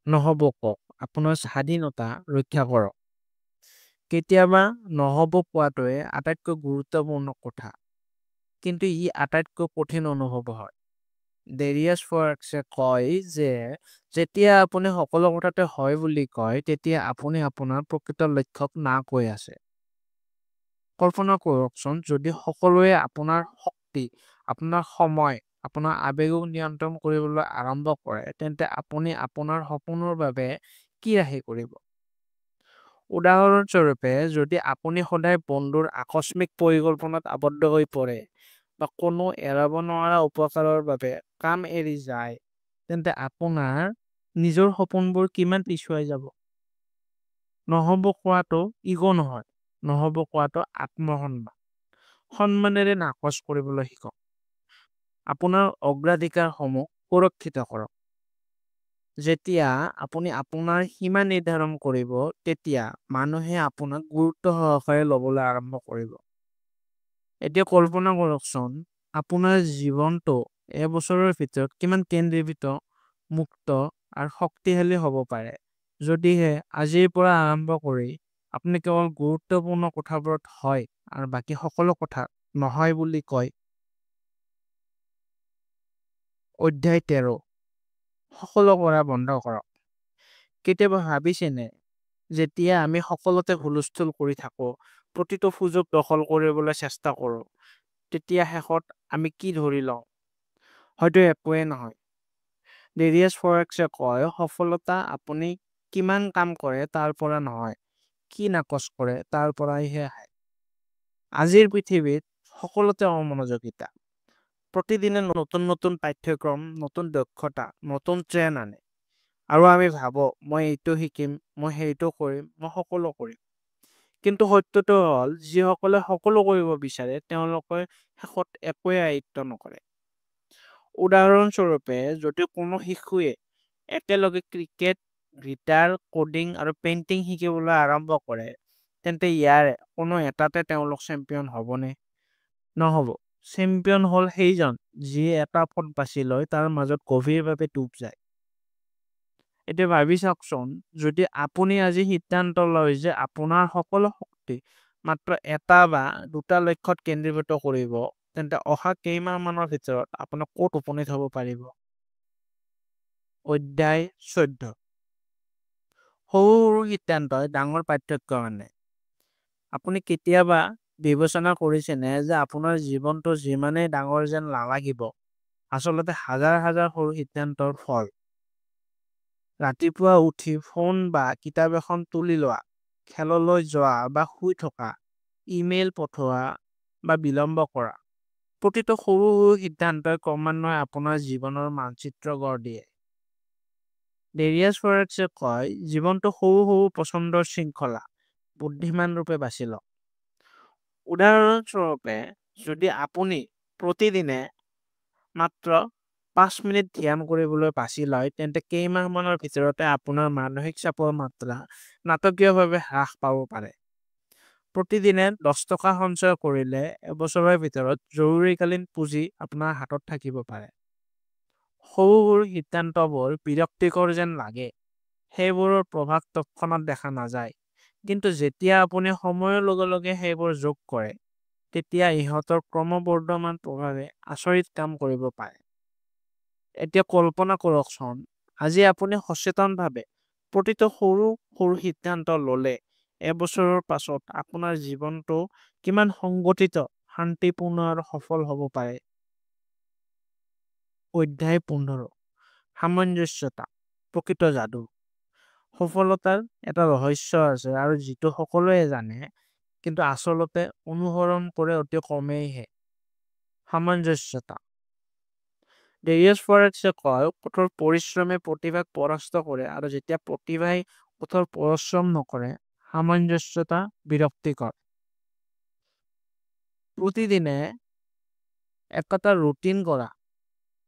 নহ'ব কওক, আপোনাৰ স্বাধীনতা ৰক্ষা কৰক। কেতিয়াবা নহ'ব কোৱাটোৱে আটাইতকৈ গুৰুত্বপূৰ্ণ কথা, কিন্তু ই আটাইতকৈ কঠিন অনুভৱ হয়। ডেৰিয়াছ ফৰেক্সে কয় যে যেতিয়া আপুনি সকলো কথাতে হয় বুলি কয়, তেতিয়া আপুনি আপোনাৰ প্ৰকৃত লক্ষ্যক না কৈ আছে। কল্পনা কৰকচোন, যদি সকলোৱে আপোনাৰ শক্তি, আপোনাৰ সময়, আপোনাৰ আৱেগক নিয়ন্ত্ৰণ কৰিবলৈ আৰম্ভ কৰে, তেন্তে আপুনি আপোনাৰ সপোনৰ বাবে কি ৰাহি কৰিব? উদাহৰণস্বৰূপে, যদি আপুনি সদায় বন্ধুৰ আকস্মিক পৰিকল্পনাত আবদ্ধ হৈ পৰে বা কোনো এৰাব নোৱাৰা উপকাৰৰ বাবে কাম এৰি যায়, তেন্তে আপোনাৰ নিজৰ সপোনবোৰ কিমান পিছুৱাই যাব। নহ'ব কোৱাটো ইগো নহয়, নহ'ব কোৱাটো আত্মসন্মান। সন্মানেৰে নাকচ কৰিবলৈ শিকক। আপোনাৰ অগ্ৰাধিকাৰসমূহ সুৰক্ষিত কৰক। যেতিয়া আপুনি আপোনাৰ সীমা নিৰ্ধাৰণ কৰিব, তেতিয়া মানুহে আপোনাক গুৰুত্ব সহকাৰে ল'বলৈ আৰম্ভ কৰিব। এতিয়া কল্পনা কৰকচোন, আপোনাৰ জীৱনটো এবছৰৰ ভিতৰত কিমান কেন্দ্ৰীভূত, মুক্ত আৰু শক্তিশালী হ'ব পাৰে, যদিহে আজিৰ পৰা আৰম্ভ কৰি আপুনি কেৱল গুৰুত্বপূৰ্ণ কথাবোৰত হয় আৰু বাকী সকলো কথা নহয় বুলি কয়। অধ্যায় 13 সকলো কৰা বন্ধ কৰক। কেতিয়াবা ভাবিছেনে, যেতিয়া আমি সকলোতে হুলস্থুল কৰি থাকোঁ, প্ৰতিটো সুযোগ দখল কৰিবলৈ চেষ্টা কৰোঁ, তেতিয়া শেষত আমি কি ধৰি লওঁ? হয়তো একোৱেই নহয়। ডেৰিয়াছ ফৰেক্সে কয়, সফলতা আপুনি কিমান কাম কৰে তাৰ পৰা নহয়, কি নাকচ কৰে তাৰ পৰাহে আহে। আজিৰ পৃথিৱীত সকলোতে অমনোযোগিতা। প্ৰতিদিনে নতুন নতুন পাঠ্যক্ৰম, নতুন দক্ষতা, নতুন ট্ৰেণ্ড আনে। আৰু আমি ভাবোঁ মই এইটো শিকিম, মই সেইটো কৰিম, মই সকলো কৰিম। কিন্তু সত্যটো হ'ল যিসকলে সকলো কৰিব বিচাৰে তেওঁলোকে শেষত একোৱে আয়ত্ব নকৰে। উদাহৰণস্বৰূপে যদি কোনো শিশুৱে একেলগে ক্ৰিকেট, গিটাৰ, কোডিং আৰু পেইণ্টিং শিকিবলৈ আৰম্ভ কৰে, তেন্তে ইয়াৰে কোনো এটাতে তেওঁলোক চেম্পিয়ন হ'বনে? নহ'ব। চেম্পিয়ন হ'ল সেইজন যিয়ে এটা পথ বাছি লয় তাৰ মাজত গভীৰভাৱে ডুব যায়। এতিয়া ভাবি চাওকচোন, যদি আপুনি আজি সিদ্ধান্ত লয় যে আপোনাৰ সকলো শক্তি মাত্ৰ এটা বা দুটা লক্ষ্যত কেন্দ্ৰীভূত কৰিব, তেন্তে অহা কেইমাহমানৰ ভিতৰত আপোনাক ক'ত উপনীত হ'ব পাৰিব? অধ্যায় 14। সৰু সৰু সিদ্ধান্তই ডাঙৰ পাৰ্থক্য আনে। আপুনি কেতিয়াবা বিবেচনা কৰিছেনে যে আপোনাৰ জীৱনটো যিমানেই ডাঙৰ যেন নালাগিব, আচলতে হাজাৰ হাজাৰ সৰু সিদ্ধান্তৰ ফল। ৰাতিপুৱা উঠি ফোন বা কিতাপ এখন তুলি লোৱা, খেললৈ যোৱা বা শুই থকা, ইমেইল পঠোৱা বা বিলম্ব কৰা। প্ৰতিটো সৰু সৰু সিদ্ধান্তই ক্ৰমান্বয়ে আপোনাৰ জীৱনৰ মানচিত্ৰ গঢ় দিয়ে। ডেৰিয়াছ ফৰেক্সে কয়, জীৱনটো সৰু সৰু পচন্দৰ শৃংখলা, বুদ্ধিমান ৰূপে বাছি লওক। উদাহৰণস্বৰূপে, যদি আপুনি প্ৰতিদিনে মাত্ৰ 5 মিনিট ধ্যান কৰিবলৈ বাছি লয়, তেন্তে কেইমাহমানৰ ভিতৰতে আপোনাৰ মানসিক চাপৰ মাত্ৰা নাটকীয়ভাৱে হ্ৰাস পাব পাৰে। প্ৰতিদিনে 10 টকা সঞ্চয় কৰিলে এবছৰৰ ভিতৰত জৰুৰীকালীন পুঁজি আপোনাৰ হাতত থাকিব পাৰে। সৰু সৰু সিদ্ধান্তবোৰ বিৰক্তিকৰ যেন লাগে, সেইবোৰৰ প্ৰভাৱ তৎক্ষণাত দেখা নাযায়। কিন্তু যেতিয়া আপুনি সময়ৰ লগে লগে সেইবোৰ যোগ কৰে, তেতিয়া ইহঁতৰ ক্ৰমবৰ্ধমান প্ৰভাৱে আচৰিত কাম কৰিব পাৰে। এতিয়া কল্পনা কৰকচোন, আজি আপুনি সচেতনভাৱে প্ৰতিটো সৰু সৰু সিদ্ধান্ত ল'লে, এবছৰৰ পাছত আপোনাৰ জীৱনটো কিমান সংগঠিত, শান্তিপূৰ্ণ আৰু সফল হ'ব পাৰে। অধ্যায় 15। সামঞ্জস্যতা, প্ৰকৃত যাদু। সফলতাৰ এটা ৰহস্য আছে আৰু যিটো সকলোৱে জানে, কিন্তু আচলতে অনুসৰণ কৰে অতি কমেইহে। সামঞ্জস্যতা। ডেৰিয়াছ ফৰেক্সে কয়, কঠোৰ পৰিশ্ৰমে প্ৰতিভাক পৰাস্ত কৰে আৰু যেতিয়া প্ৰতিভাই কঠোৰ পৰিশ্ৰম নকৰে, সামঞ্জস্যতা বিৰক্তিকৰ। প্ৰতিদিনে এটা ৰুটিন কৰা,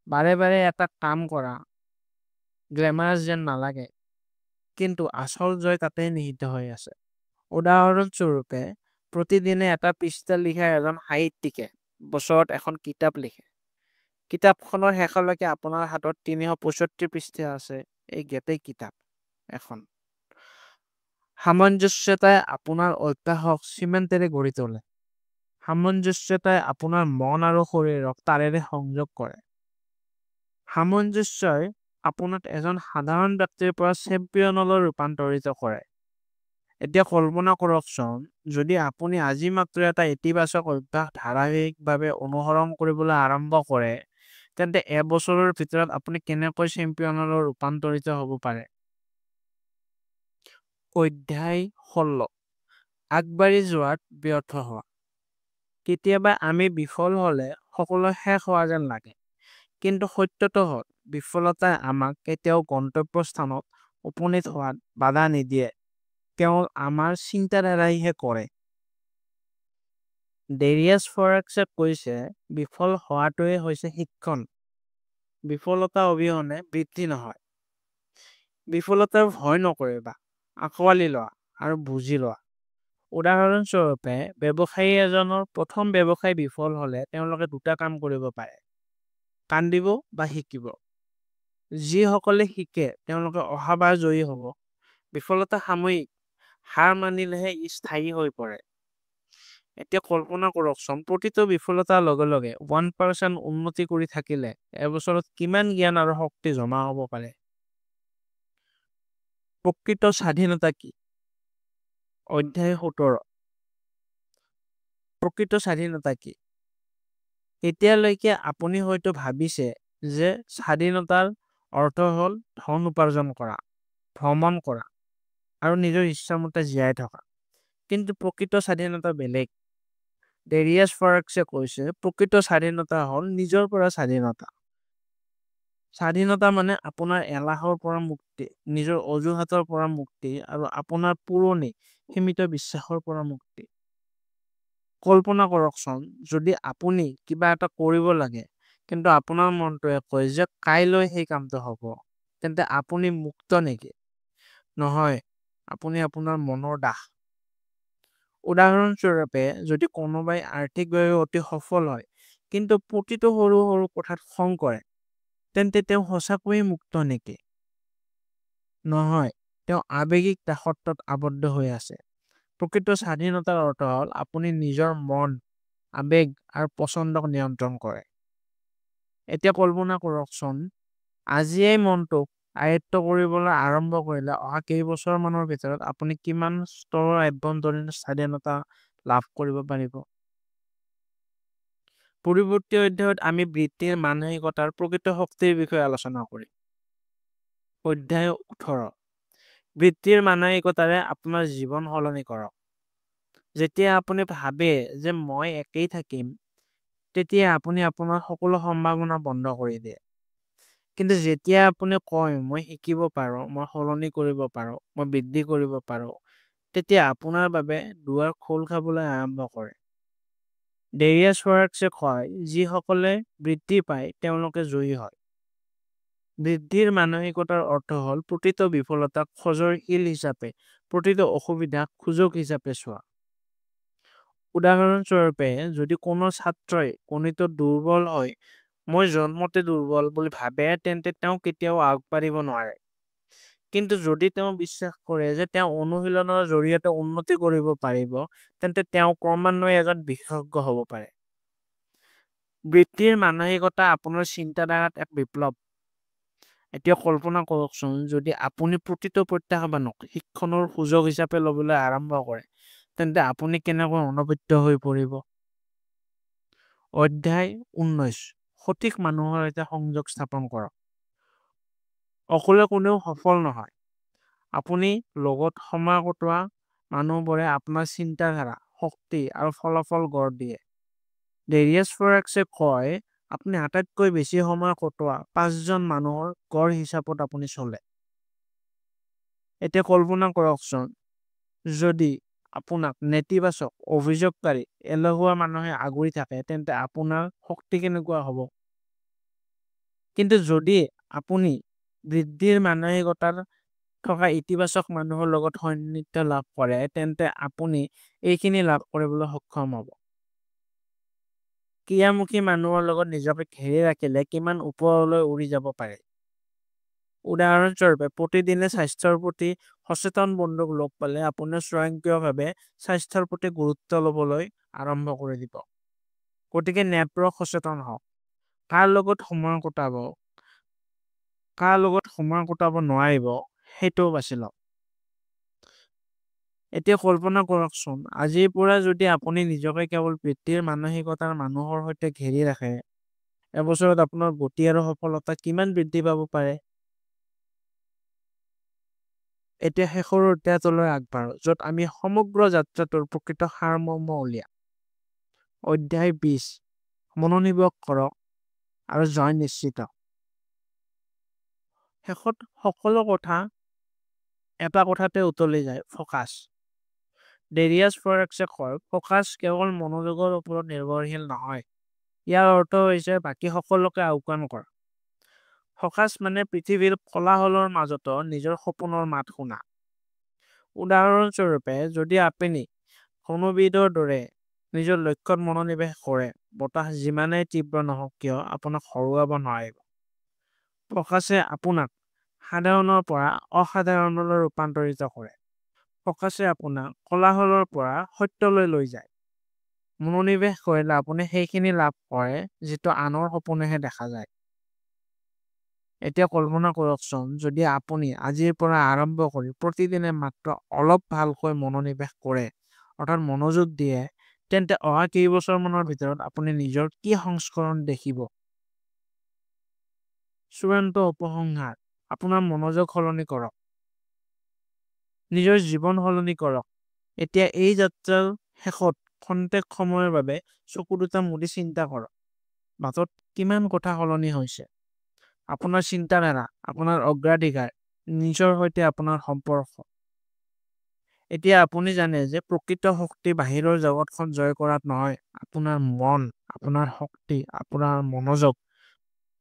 বাৰে বাৰে এটা কাম কৰা, গ্লেমাৰাছ যেন নালাগে, কিন্তু আচল জয় তাতেই নিহিত হৈ আছে। উদাহৰণস্বৰূপে, প্ৰতিদিনে এটা পৃষ্ঠা লিখা এজন সাহিত্যিকে বছৰত এখন কিতাপ লিখে। কিতাপখনৰ শেষলৈকে আপোনাৰ হাতত 365 পৃষ্ঠা আছে, এই গোটেই কিতাপ এখন। সামঞ্জস্যতাই আপোনাৰ অভ্যাসক চিমেণ্টেৰে গঢ়ি তোলে। সামঞ্জস্যতাই আপোনাৰ মন আৰু শৰীৰক তাৰেৰে সংযোগ কৰে। সামঞ্জস্যই আপোনাক এজন সাধাৰণ ব্যক্তিৰ পৰা চেম্পিয়নলৈ ৰূপান্তৰিত কৰে। এতিয়া কল্পনা কৰকচোন, যদি আপুনি আজি মাত্ৰ এটা ইতিবাচক অভ্যাস ধাৰাবাহিকভাৱে অনুসৰণ কৰিবলৈ আৰম্ভ কৰে, তেন্তে এবছৰৰ ভিতৰত আপুনি কেনেকৈ চেম্পিয়নলৈ ৰূপান্তৰিত হ'ব পাৰে। অধ্যায় 16। আগবাঢ়ি যোৱাত ব্যৰ্থ হোৱা। কেতিয়াবা আমি বিফল হ'লে সকলো শেষ হোৱা যেন লাগে, কিন্তু সত্যটো হ'ল বিফলতাই আমাক কেতিয়াও গন্তব্যস্থানত উপনীত হোৱাত বাধা নিদিয়ে, কেৱল আমাৰ চিন্তাধাৰাইহে কৰে। ডেৰিয়াছ ফৰেক্সে কৈছে, বিফল হোৱাটোৱে হৈছে শিক্ষণ, বিফলতা অবিহনে বৃদ্ধি নহয়। বিফলতাৰ ভয় নকৰিবা, আঁকোৱালি লোৱা আৰু বুজি লোৱা। উদাহৰণস্বৰূপে, ব্যৱসায়ী এজনৰ প্ৰথম ব্যৱসায় বিফল হ'লে তেওঁলোকে দুটা কাম কৰিব পাৰে, কান্দিব বা শিকিব। যিসকলে শিকে তেওঁলোকে অহাবাৰ জয়ী হ'ব। বিফলতা সাময়িক, হাৰ মানিলেহে ই স্থায়ী হৈ পৰে। এতিয়া কল্পনা কৰকচোন, প্ৰতিটো বিফলতাৰ লগে লগে 1% উন্নতি কৰি থাকিলে এবছৰত কিমান জ্ঞান আৰু শক্তি জমা হ'ব পাৰে। প্ৰকৃত স্বাধীনতা কি? অধ্যায় 17। প্ৰকৃত স্বাধীনতা কি? এতিয়ালৈকে আপুনি হয়তো ভাবিছে যে স্বাধীনতাৰ অৰ্থ হ'ল ধন উপাৰ্জন কৰা, ভ্ৰমণ কৰা আৰু নিজৰ ইচ্ছামতে জীয়াই থকা। কিন্তু প্ৰকৃত স্বাধীনতা বেলেগ। ডেৰিয়াছ ফৰেক্সে কৈছে প্ৰকৃত স্বাধীনতা হ'ল নিজৰ পৰা স্বাধীনতা। স্বাধীনতা মানে আপোনাৰ এলাহৰ পৰা মুক্তি, নিজৰ অজুহাতৰ পৰা মুক্তি আৰু আপোনাৰ পুৰণি সীমিত বিশ্বাসৰ পৰা মুক্তি। কল্পনা কৰকচোন, যদি আপুনি কিবা এটা কৰিব লাগে কিন্তু আপোনাৰ মনটোৱে কয় যে কাইলৈ সেই কামটো হ'ব, তেন্তে আপুনি মুক্ত নেকি? নহয়, আপুনি আপোনাৰ মনৰ দাস। উদাহৰণস্বৰূপে, যদি কোনোবাই আৰ্থিকভাৱে অতি সফল হয় কিন্তু প্ৰতিটো সৰু সৰু কথাত খং কৰে, তেন্তে তেওঁ সঁচাকৈয়ে মুক্ত নেকি? নহয়, তেওঁ আৱেগিক দাসত্বত আবদ্ধ হৈ আছে। প্ৰকৃত স্বাধীনতাৰ অৰ্থ হ'ল আপুনি নিজৰ মন, আৱেগ আৰু পচন্দক নিয়ন্ত্ৰণ কৰে। এতিয়া কল্পনা কৰকচোন, আজিয়েই মনটোক আয়ত্ত কৰিবলৈ আৰম্ভ কৰিলে অহা কেইবছৰমানৰ ভিতৰত আপুনি কিমান স্তৰৰ আভ্যন্তৰীণ স্বাধীনতা লাভ কৰিব পাৰিব। পৰৱৰ্তী অধ্যায়ত আমি বৃত্তিৰ মানসিকতাৰ প্ৰকৃত শক্তিৰ বিষয়ে আলোচনা কৰিম। অধ্যায় 18। বৃত্তিৰ মানসিকতাৰে আপোনাৰ জীৱন সলনি কৰক। যেতিয়া আপুনি ভাবে যে মই একেই থাকিম, তেতিয়া আপুনি আপোনাৰ সকলো সম্ভাৱনা বন্ধ কৰি দিয়ে। কিন্তু যেতিয়া আপুনি কয় মই শিকিব পাৰোঁ, মই সলনি কৰিব পাৰোঁ, মই বৃদ্ধি কৰিব পাৰোঁ, তেতিয়া আপোনাৰ বাবে দুৱাৰ খোল খাবলৈ আৰম্ভ কৰে। ডেৰিয়াছ ফৰেক্সে কয়, যিসকলে বৃদ্ধি পায় তেওঁলোকে জয়ী হয়। বৃদ্ধিৰ মানসিকতাৰ অৰ্থ হ'ল প্ৰতিটো বিফলতাক সজৰ শিল হিচাপে, প্ৰতিটো অসুবিধাক সুযোগ হিচাপে চোৱা। উদাহৰণস্বৰূপে, যদি কোনো ছাত্ৰই গণিতত দুৰ্বল হয়, মই জন্মতে দুৰ্বল বুলি ভাবে, তেন্তে তেওঁ কেতিয়াও আগবাঢ়িব নোৱাৰে। কিন্তু যদি তেওঁ বিশ্বাস কৰে যে তেওঁ অনুশীলনৰ জৰিয়তে উন্নতি কৰিব পাৰিব, তেন্তে তেওঁ ক্ৰমান্বয়ে এজন বিশেষজ্ঞ হ'ব পাৰে। বৃত্তিৰ মানসিকতা আপোনাৰ চিন্তাধাৰাত এক বিপ্লৱ। এতিয়া কল্পনা কৰকচোন, যদি আপুনি প্ৰতিটো প্ৰত্যাহ্বানক শিক্ষণৰ সুযোগ হিচাপে ল'বলৈ আৰম্ভ কৰে, তেন্তে আপুনি কেনেকৈ অনুপ্ৰাণিত হৈ পৰিব। অধ্যায় 19। সঠিক মানুহৰ সৈতে সংযোগ স্থাপন কৰক। অকলে কোনেও সফল নহয়। আপুনি লগত সময় কটোৱা মানুহবোৰে আপোনাৰ চিন্তাধাৰা, শক্তি আৰু ফলাফল গঢ় দিয়ে। ডেৰিয়াছ ফৰেক্সে কয়, আপুনি আটাইতকৈ বেছি সময় কটোৱা 5জন মানুহৰ গড় হিচাপত আপুনি চলে। এতিয়া কল্পনা কৰকচোন, যদি আপোনাক নেতিবাচক, অভিযোগকাৰী, এলেহুৱা মানুহে আগুৰি থাকে, তেন্তে আপোনাৰ শক্তি কেনেকুৱা হ'ব? কিন্তু যদি আপুনি বৃদ্ধিৰ মানসিকতাৰ থকা ইতিবাচক মানুহৰ লগত সান্নিধ্য লাভ কৰে, তেন্তে আপুনি এইখিনি লাভ কৰিবলৈ সক্ষম হ'ব। ক্ৰিয়ামুখী মানুহৰ লগত নিজকে ঘেৰি ৰাখিলে কিমান ওপৰলৈ উৰি যাব পাৰে। উদাহৰণস্বৰূপে, প্ৰতিদিনে স্বাস্থ্যৰ প্ৰতি সচেতন বন্ধুক লগ পালে আপুনি স্বয়ংক্ৰিয়ভাৱে স্বাস্থ্যৰ প্ৰতি গুৰুত্ব ল'বলৈ আৰম্ভ কৰি দিব। গতিকে নেটৱৰ্ক সচেতন হওক। কাৰ লগত সময় কটাব নোৱাৰিব, সেইটোও বাছি লওক। এতিয়া কল্পনা কৰকচোন, আজিৰ পৰা যদি আপুনি নিজকে কেৱল বৃত্তিৰ মানসিকতাৰ মানুহৰ সৈতে ঘেৰি ৰাখে, এবছৰত আপোনাৰ গতি আৰু সফলতা কিমান বৃদ্ধি পাব পাৰে। এতিয়া শেষৰ অধ্যায়টোলৈ আগবাঢ়ো, য'ত আমি সমগ্ৰ যাত্ৰাটোৰ প্ৰকৃত সাৰমৰ্ম উলিয়াম। অধ্যায় 20। মনোনিৱেশ কৰক আৰু জয় নিশ্চিত। শেষত সকলো কথা এটা কথাতে উতলি যায়, ফ'কাছ। ডেৰিয়াছ ফৰেক্সে কয়, ফ'কাছ কেৱল মনোযোগৰ ওপৰত নিৰ্ভৰশীল নহয়। ইয়াৰ অৰ্থ হৈছে বাকী সকলোকে আওকাণ কৰা। ফ'কাছ মানে পৃথিৱীৰ কোলাহলৰ মাজতো নিজৰ সপোনৰ মাত শুনা। উদাহৰণস্বৰূপে, যদি আপুনি ধনুৰ্বিদৰ দৰে নিজৰ লক্ষ্যত মনোনিৱেশ কৰে, বতাহ যিমানেই তীব্ৰ নহওক কিয় আপোনাক হৰুৱাব নোৱাৰিব। ফ'কাছে আপোনাক সাধাৰণৰ পৰা অসাধাৰণলৈ ৰূপান্তৰিত কৰে। ফ'কাছে আপোনাক কোলাহলৰ পৰা সত্যলৈ লৈ যায়। মনোনিৱেশ কৰিলে আপুনি সেইখিনি লাভ কৰে যিটো আনৰ সপোনেহে দেখা যায়। এতিয়া কল্পনা কৰকচোন, যদি আপুনি আজিৰ পৰা আৰম্ভ কৰি প্ৰতিদিনে মাত্ৰ অলপ ভালকৈ মনোনিৱেশ কৰে, অৰ্থাৎ মনোযোগ দিয়ে, তেন্তে অহা কেইবছৰমানৰ ভিতৰত আপুনি নিজৰ কি সংস্কৰণ দেখিব। চূড়ান্ত উপসংহাৰ, আপোনাৰ মনোযোগ সলনি কৰক। নিজৰ জীৱন সলনি কৰক। এতিয়া এই যাত্ৰাৰ শেষত খন্তেক সময়ৰ বাবে চকু দুটা মুদি চিন্তা কৰক। মাজত কিমান কথা সলনি হৈছে। আপোনাৰ চিন্তাধাৰা, আপোনাৰ অগ্ৰাধিকাৰ, নিজৰ সৈতে আপোনাৰ সম্পৰ্ক। এতিয়া আপুনি জানে যে প্ৰকৃত শক্তি বাহিৰৰ জগতখন জয় কৰাত নহয়, আপোনাৰ মন, আপোনাৰ শক্তি, আপোনাৰ মনোযোগ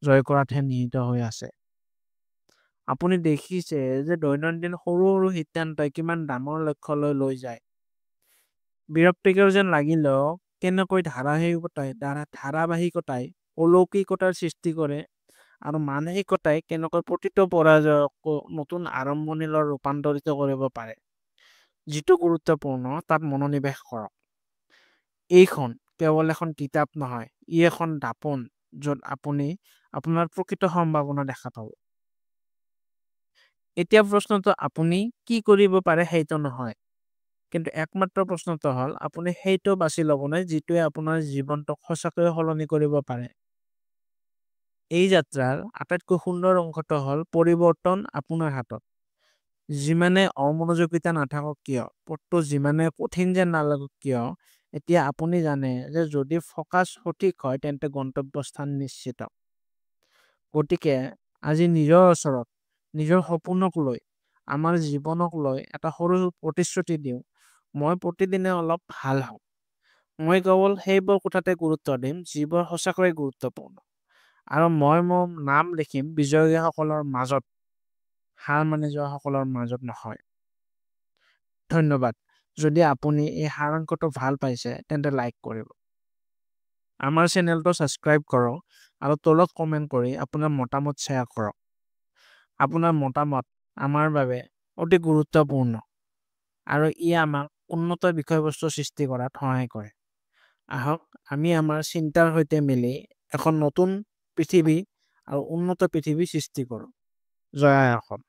জয় কৰাতহে নিহিত হৈ আছে। আপুনি দেখিছে যে দৈনন্দিন সৰু সৰু সিদ্ধান্তই কিমান ডাঙৰ লক্ষ্যলৈ লৈ যায়। বিৰক্তিকৰ যেন লাগিলেও কেনেকৈ ধাৰাবাহিকতাই অলৌকিকতাৰ সৃষ্টি কৰে আৰু মানসিকতাই কেনেকৈ প্ৰতিটো পৰাজয়ক নতুন আৰম্ভণিলৈ ৰূপান্তৰিত কৰিব পাৰে। যিটো গুৰুত্বপূৰ্ণ তাত মনোনিৱেশ কৰক। এইখন কেৱল এখন কিতাপ নহয়, ই এখন দাপোন য'ত আপুনি আপোনাৰ প্ৰকৃত সম্ভাৱনা দেখা পাব। এতিয়া প্ৰশ্নটো আপুনি কি কৰিব পাৰে সেইটো নহয়, কিন্তু একমাত্ৰ প্ৰশ্নটো হ'ল আপুনি সেইটো বাছি ল'বনে যিটোৱে আপোনাৰ জীৱনটোক সঁচাকৈয়ে সলনি কৰিব পাৰে। এই যাত্ৰাৰ আটাইতকৈ সুন্দৰ অংশটো হ'ল পৰিৱৰ্তন আপোনাৰ হাতত। যিমানে অমনোযোগিতা নাথাকক কিয়, পথটো যিমানে কঠিন যেন নালাগক কিয়, এতিয়া আপুনি জানে যে যদি ফ'কাছ সঠিক হয় তেন্তে গন্তব্যস্থান নিশ্চিত। গতিকে আজি নিজৰ ওচৰত, নিজৰ সপোনক লৈ, আমাৰ জীৱনক লৈ এটা সৰু প্ৰতিশ্ৰুতি দিওঁ। মই প্ৰতিদিনে অলপ ভাল হওঁ। মই কেৱল সেইবোৰ কথাতে গুৰুত্ব দিম যিবোৰ সঁচাকৈয়ে গুৰুত্বপূৰ্ণ। আৰু মই মোৰ নাম লিখিম বিজয়ীসকলৰ মাজত, হাৰ মানি যোৱাসকলৰ মাজত নহয়। ধন্যবাদ। যদি আপুনি এই সাৰাংশটো ভাল পাইছে তেন্তে লাইক কৰিব। আমাৰ চেনেলটো ছাবস্ক্ৰাইব কৰক আৰু তলত কমেণ্ট কৰি আপোনাৰ মতামত শ্বেয়াৰ কৰক। আপোনাৰ মতামত আমাৰ বাবে অতি গুৰুত্বপূৰ্ণ আৰু ই আমাক উন্নত বিষয়বস্তু সৃষ্টি কৰাত সহায় কৰে। আহক আমি আমাৰ চিন্তাৰ সৈতে মিলি এখন নতুন পৃথিৱী আৰু উন্নত পৃথিৱী সৃষ্টি কৰোঁ। জয় আই অসম।